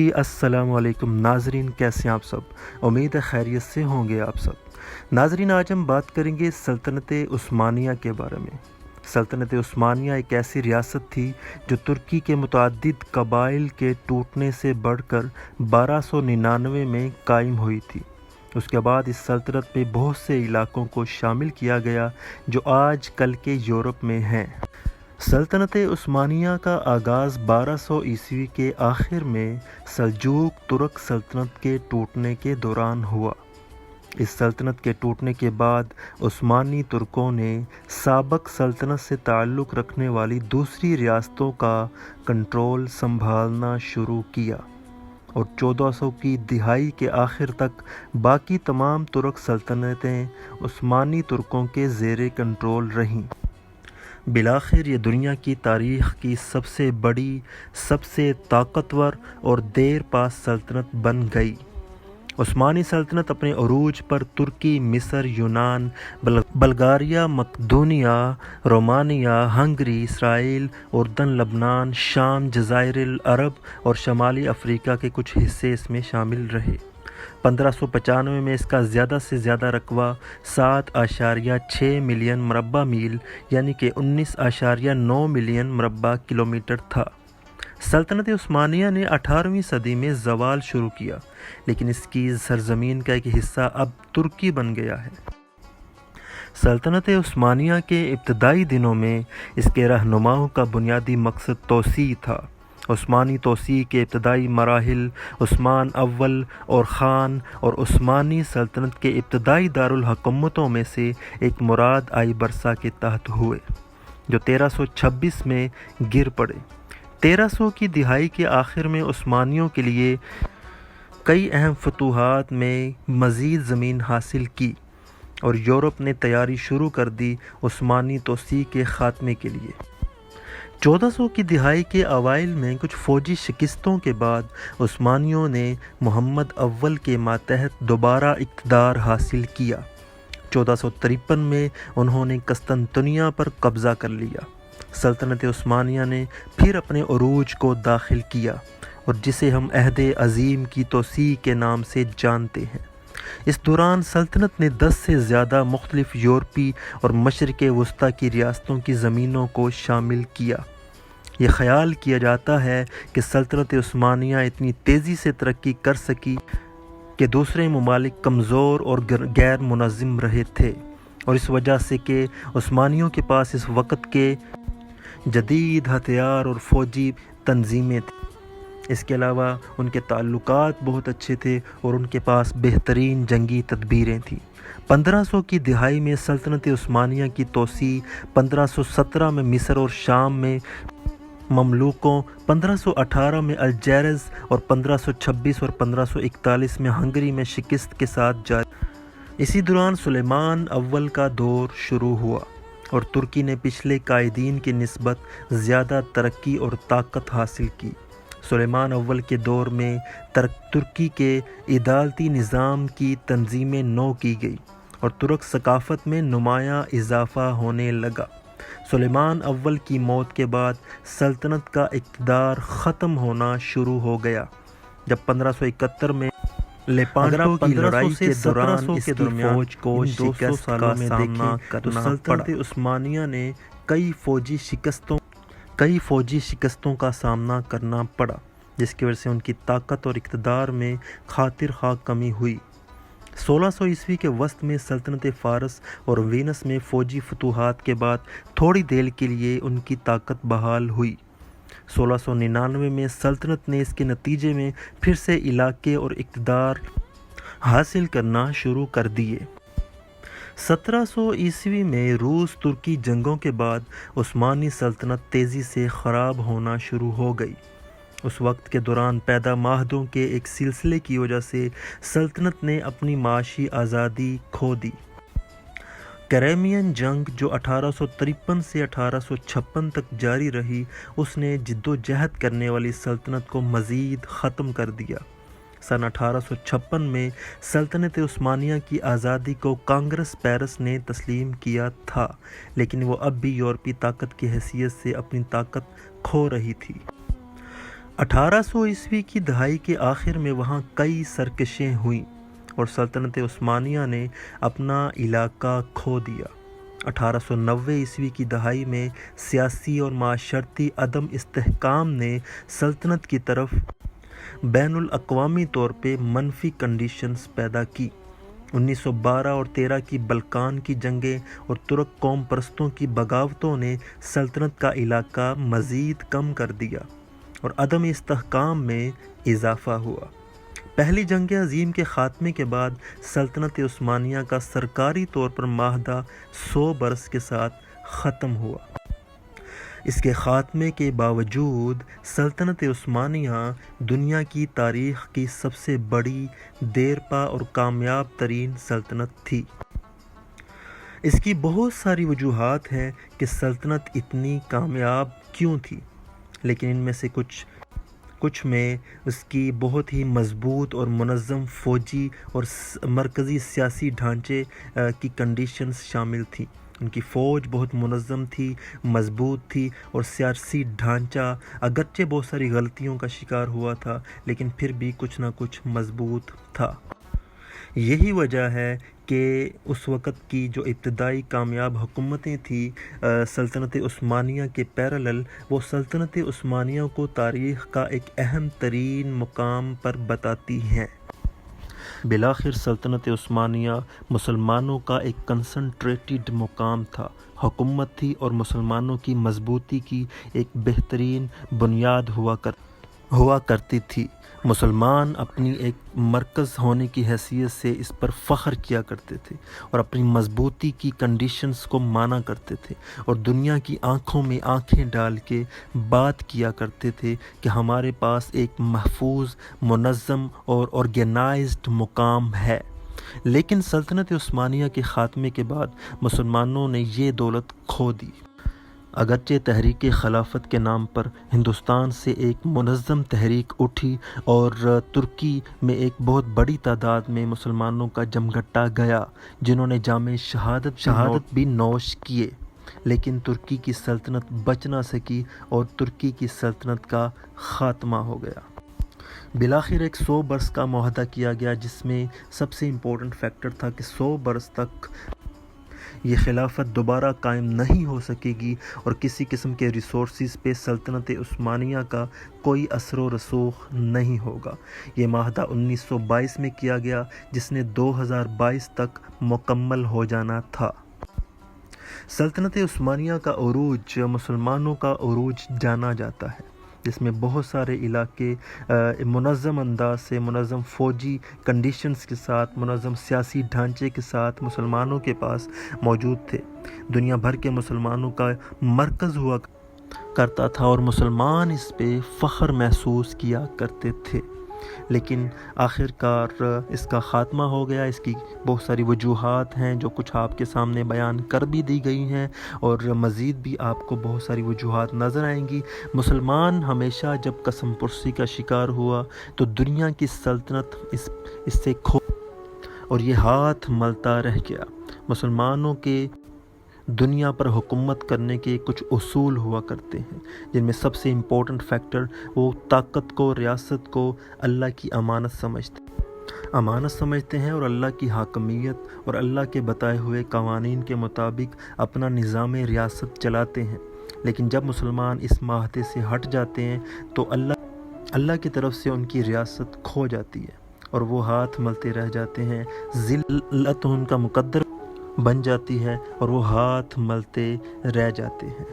جی السلام علیکم ناظرین، کیسے ہیں آپ سب؟ امید ہے خیریت سے ہوں گے آپ سب۔ ناظرین، آج ہم بات کریں گے سلطنت عثمانیہ کے بارے میں۔ سلطنت عثمانیہ ایک ایسی ریاست تھی جو ترکی کے متعدد قبائل کے ٹوٹنے سے بڑھ کر 1299 میں قائم ہوئی تھی۔ اس کے بعد اس سلطنت میں بہت سے علاقوں کو شامل کیا گیا جو آج کل کے یورپ میں ہیں۔ سلطنت عثمانیہ کا آغاز 1200 عیسوی کے آخر میں سلجوق ترک سلطنت کے ٹوٹنے کے دوران ہوا۔ اس سلطنت کے ٹوٹنے کے بعد عثمانی ترکوں نے سابق سلطنت سے تعلق رکھنے والی دوسری ریاستوں کا کنٹرول سنبھالنا شروع کیا، اور 1400 کی دہائی کے آخر تک باقی تمام ترک سلطنتیں عثمانی ترکوں کے زیر کنٹرول رہیں۔ بالآخر یہ دنیا کی تاریخ کی سب سے بڑی، سب سے طاقتور اور دیر پا سلطنت بن گئی۔ عثمانی سلطنت اپنے عروج پر ترکی، مصر، یونان، بلغاریہ، مقدونیہ، رومانیہ، ہنگری، اسرائیل، اردن، لبنان، شام، جزائر العرب اور شمالی افریقہ کے کچھ حصے اس میں شامل رہے۔ 1595 میں اس کا زیادہ سے زیادہ رقبہ 7.6 ملین مربع میل یعنی کہ 19.9 ملین مربع کلومیٹر تھا۔ سلطنت عثمانیہ نے 18ویں صدی میں زوال شروع کیا، لیکن اس کی سرزمین کا ایک حصہ اب ترکی بن گیا ہے۔ سلطنت عثمانیہ کے ابتدائی دنوں میں اس کے رہنماؤں کا بنیادی مقصد توسیع تھا۔ عثمانی توسیع کے ابتدائی مراحل عثمان اول اور خان اور عثمانی سلطنت کے ابتدائی دارالحکومتوں میں سے ایک مراد آئی برسا کے تحت ہوئے، جو 1326 میں گر پڑے۔ 1300 کی دہائی کے آخر میں عثمانیوں کے لیے کئی اہم فتوحات میں مزید زمین حاصل کی، اور یورپ نے تیاری شروع کر دی عثمانی توسیع کے خاتمے کے لیے۔ 1400 کی دہائی کے اوائل میں کچھ فوجی شکستوں کے بعد عثمانیوں نے محمد اول کے ماتحت دوبارہ اقتدار حاصل کیا۔ 1453 میں انہوں نے قسطنطنیہ پر قبضہ کر لیا۔ سلطنت عثمانیہ نے پھر اپنے عروج کو داخل کیا، اور جسے ہم عہد عظیم کی توسیع کے نام سے جانتے ہیں۔ اس دوران سلطنت نے 10 سے زیادہ مختلف یورپی اور مشرق وسطیٰ کی ریاستوں کی زمینوں کو شامل کیا۔ یہ خیال کیا جاتا ہے کہ سلطنت عثمانیہ اتنی تیزی سے ترقی کر سکی کہ دوسرے ممالک کمزور اور غیر منظم رہے تھے، اور اس وجہ سے کہ عثمانیوں کے پاس اس وقت کے جدید ہتھیار اور فوجی تنظیمیں تھیں۔ اس کے علاوہ ان کے تعلقات بہت اچھے تھے اور ان کے پاس بہترین جنگی تدبیریں تھیں۔ 1500 کی دہائی میں سلطنت عثمانیہ کی توسیع 1517 میں مصر اور شام میں مملوکوں، 1518 میں الجیرز اور 1526 اور 1541 میں ہنگری میں شکست کے ساتھ جاری۔ اسی دوران سلیمان اول کا دور شروع ہوا، اور ترکی نے پچھلے قائدین کی نسبت زیادہ ترقی اور طاقت حاصل کی۔ سلیمان اول کے دور میں ترکی کے عدالتی نظام کی تنظیمیں نو کی گئی، اور ترک ثقافت میں نمایاں اضافہ ہونے لگا۔ سلیمان اول کی موت کے بعد سلطنت کا اقتدار ختم ہونا شروع ہو گیا، جب 1571 میں لیپانٹو کی لڑائی کے دوران اس کی فوج کو شکست کا سامنا کرنا پڑا۔ سلطنت عثمانیہ نے کئی فوجی شکستوں کا سامنا کرنا پڑا، جس کی وجہ سے ان کی طاقت اور اقتدار میں خاطر خواہ کمی ہوئی۔ 1600 عیسوی کے وسط میں سلطنت فارس اور وینس میں فوجی فتوحات کے بعد تھوڑی دیر کے لیے ان کی طاقت بحال ہوئی۔ 1699 میں سلطنت نے اس کے نتیجے میں پھر سے علاقے اور اقتدار حاصل کرنا شروع کر دیے۔ 1700 عیسوی میں روس ترکی جنگوں کے بعد عثمانی سلطنت تیزی سے خراب ہونا شروع ہو گئی۔ اس وقت کے دوران پیدا معاہدوں کے ایک سلسلے کی وجہ سے سلطنت نے اپنی معاشی آزادی کھو دی۔ کریمین جنگ، جو 1853 سے 1856 تک جاری رہی، اس نے جدوجہد کرنے والی سلطنت کو مزید ختم کر دیا۔ سن 1856 میں سلطنت عثمانیہ کی آزادی کو کانگریس پیرس نے تسلیم کیا تھا، لیکن وہ اب بھی یورپی طاقت کی حیثیت سے اپنی طاقت کھو رہی تھی۔ 1800 ء کی دہائی کے آخر میں وہاں کئی سرکشیں ہوئیں اور سلطنت عثمانیہ نے اپنا علاقہ کھو دیا۔ 1890 ء کی دہائی میں سیاسی اور معاشرتی عدم استحکام نے سلطنت کی طرف بین الاقوامی طور پہ منفی کنڈیشنز پیدا کی۔ 1912 اور 13 کی بلقان کی جنگیں اور ترک قوم پرستوں کی بغاوتوں نے سلطنت کا علاقہ مزید کم کر دیا اور عدم استحکام میں اضافہ ہوا۔ پہلی جنگ عظیم کے خاتمے کے بعد سلطنت عثمانیہ کا سرکاری طور پر معاہدہ 100 برس کے ساتھ ختم ہوا۔ اس کے خاتمے کے باوجود سلطنت عثمانیہ دنیا کی تاریخ کی سب سے بڑی، دیرپا اور کامیاب ترین سلطنت تھی۔ اس کی بہت ساری وجوہات ہیں کہ سلطنت اتنی کامیاب کیوں تھی، لیکن ان میں سے کچھ میں اس کی بہت ہی مضبوط اور منظم فوجی اور مرکزی سیاسی ڈھانچے کی کنڈیشنز شامل تھیں۔ ان کی فوج بہت منظم تھی، مضبوط تھی اور سیاسی ڈھانچہ اگرچہ بہت ساری غلطیوں کا شکار ہوا تھا لیکن پھر بھی کچھ نہ کچھ مضبوط تھا۔ یہی وجہ ہے کہ اس وقت کی جو ابتدائی کامیاب حکومتیں تھیں سلطنت عثمانیہ کے پیرالل، وہ سلطنت عثمانیہ کو تاریخ کا ایک اہم ترین مقام پر بتاتی ہیں۔ بالآخر سلطنت عثمانیہ مسلمانوں کا ایک کنسنٹریٹڈ مقام تھا، حکومت تھی اور مسلمانوں کی مضبوطی کی ایک بہترین بنیاد ہوا کرتی تھی۔ مسلمان اپنی ایک مرکز ہونے کی حیثیت سے اس پر فخر کیا کرتے تھے اور اپنی مضبوطی کی کنڈیشنز کو مانا کرتے تھے اور دنیا کی آنکھوں میں آنکھیں ڈال کے بات کیا کرتے تھے کہ ہمارے پاس ایک محفوظ، منظم اور آرگنائزڈ مقام ہے۔ لیکن سلطنت عثمانیہ کے خاتمے کے بعد مسلمانوں نے یہ دولت کھو دی۔ اگرچہ تحریک خلافت کے نام پر ہندوستان سے ایک منظم تحریک اٹھی اور ترکی میں ایک بہت بڑی تعداد میں مسلمانوں کا جمگھٹا گیا جنہوں نے جام شہادت بھی نوش کیے، لیکن ترکی کی سلطنت بچ نہ سکی اور ترکی کی سلطنت کا خاتمہ ہو گیا۔ بالآخر ایک 100 برس کا معاہدہ کیا گیا جس میں سب سے امپورٹنٹ فیکٹر تھا کہ 100 برس تک یہ خلافت دوبارہ قائم نہیں ہو سکے گی اور کسی قسم کے ریسورسز پہ سلطنت عثمانیہ کا کوئی اثر و رسوخ نہیں ہوگا۔ یہ معاہدہ 1922 میں کیا گیا جس نے 2022 تک مکمل ہو جانا تھا۔ سلطنت عثمانیہ کا عروج مسلمانوں کا عروج جانا جاتا ہے، جس میں بہت سارے علاقے منظم انداز سے، منظم فوجی کنڈیشنز کے ساتھ، منظم سیاسی ڈھانچے کے ساتھ مسلمانوں کے پاس موجود تھے۔ دنیا بھر کے مسلمانوں کا مرکز ہوا کرتا تھا اور مسلمان اس پہ فخر محسوس کیا کرتے تھے، لیکن آخر کار اس کا خاتمہ ہو گیا۔ اس کی بہت ساری وجوہات ہیں جو کچھ آپ کے سامنے بیان کر بھی دی گئی ہیں اور مزید بھی آپ کو بہت ساری وجوہات نظر آئیں گی۔ مسلمان ہمیشہ جب قسم پرسی کا شکار ہوا تو دنیا کی سلطنت اس سے کھو اور یہ ہاتھ ملتا رہ گیا۔ مسلمانوں کے دنیا پر حکومت کرنے کے کچھ اصول ہوا کرتے ہیں جن میں سب سے امپورٹنٹ فیکٹر وہ طاقت کو، ریاست کو اللہ کی امانت سمجھتے ہیں اور اللہ کی حاکمیت اور اللہ کے بتائے ہوئے قوانین کے مطابق اپنا نظام ریاست چلاتے ہیں۔ لیکن جب مسلمان اس معاہدے سے ہٹ جاتے ہیں تو اللہ کی طرف سے ان کی ریاست کھو جاتی ہے اور وہ ہاتھ ملتے رہ جاتے ہیں، ذلت ان کا مقدر بن جاتی ہے اور وہ ہاتھ ملتے رہ جاتے ہیں۔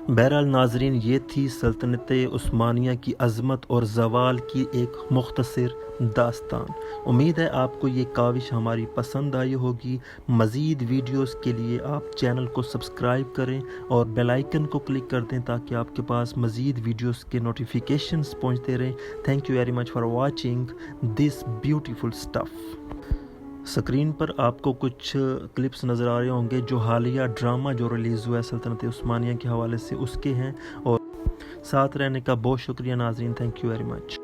بہرحال ناظرین، یہ تھی سلطنت عثمانیہ کی عظمت اور زوال کی ایک مختصر داستان۔ امید ہے آپ کو یہ کاوش ہماری پسند آئی ہوگی۔ مزید ویڈیوز کے لیے آپ چینل کو سبسکرائب کریں اور بیل آئیکن کو کلک کر دیں تاکہ آپ کے پاس مزید ویڈیوز کے نوٹیفیکیشنز پہنچتے رہیں۔ Thank you very much for watching this beautiful stuff. Screen پر آپ کو کچھ کلپس نظر آ رہے ہوں گے جو حالیہ ڈرامہ جو ریلیز ہوا ہے سلطنت عثمانیہ کے حوالے سے، اس کے ہیں، اور ساتھ رہنے کا بہت شکریہ ناظرین۔ Thank you very much.